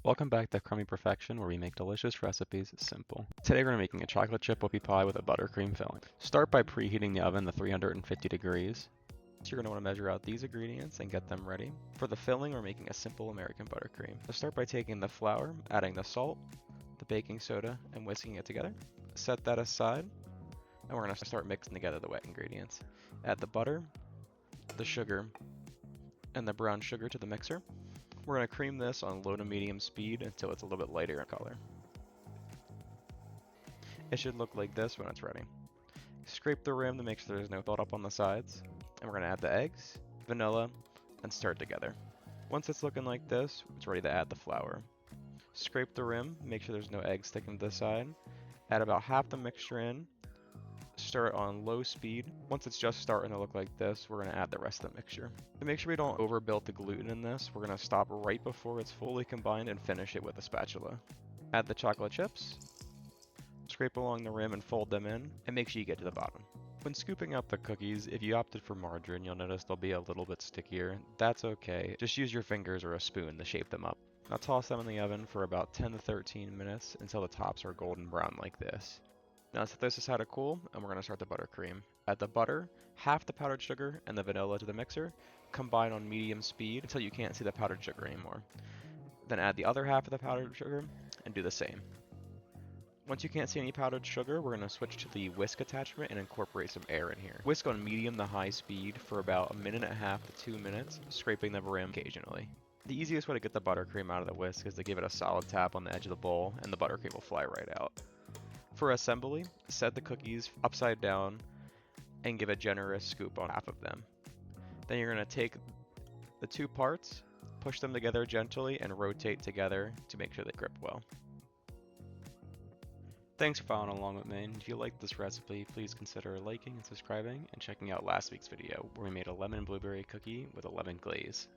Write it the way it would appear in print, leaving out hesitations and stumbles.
Welcome back to Crummy Perfection, where we make delicious recipes simple. Today we're making a chocolate chip whoopie pie with a buttercream filling. Start by preheating the oven to 350 degrees. So you're going to want to measure out these ingredients and get them ready. For the filling, we're making a simple American buttercream. So start by taking the flour, adding the salt, the baking soda, and whisking it together. Set that aside, and we're going to start mixing together the wet ingredients. Add the butter, the sugar, and the brown sugar to the mixer. We're going to cream this on low to medium speed until it's a little bit lighter in color. It should look like this when it's ready. Scrape the rim to make sure there's no buildup on the sides. And we're going to add the eggs, vanilla, and stir together. Once it's looking like this, it's ready to add the flour. Scrape the rim, make sure there's no eggs sticking to the side. Add about half the mixture in. Stir it on low speed. Once it's just starting to look like this, we're going to add the rest of the mixture. To make sure we don't overbuild the gluten in this, we're going to stop right before it's fully combined and finish it with a spatula. Add the chocolate chips, scrape along the rim and fold them in, and make sure you get to the bottom. When scooping out the cookies, if you opted for margarine, you'll notice they'll be a little bit stickier. That's okay. Just use your fingers or a spoon to shape them up. Now toss them in the oven for about 10 to 13 minutes until the tops are golden brown like this. Now set this aside to cool, and we're going to start the buttercream. Add the butter, half the powdered sugar, and the vanilla to the mixer. Combine on medium speed until you can't see the powdered sugar anymore. Then add the other half of the powdered sugar, and do the same. Once you can't see any powdered sugar, we're going to switch to the whisk attachment and incorporate some air in here. Whisk on medium to high speed for about 1.5 to 2 minutes, scraping the rim occasionally. The easiest way to get the buttercream out of the whisk is to give it a solid tap on the edge of the bowl, and the buttercream will fly right out. For assembly, set the cookies upside down and give a generous scoop on half of them. Then you're going to take the two parts, push them together gently, and rotate together to make sure they grip well. Thanks for following along with me, and if you liked this recipe, please consider liking and subscribing and checking out last week's video where we made a lemon blueberry cookie with a lemon glaze.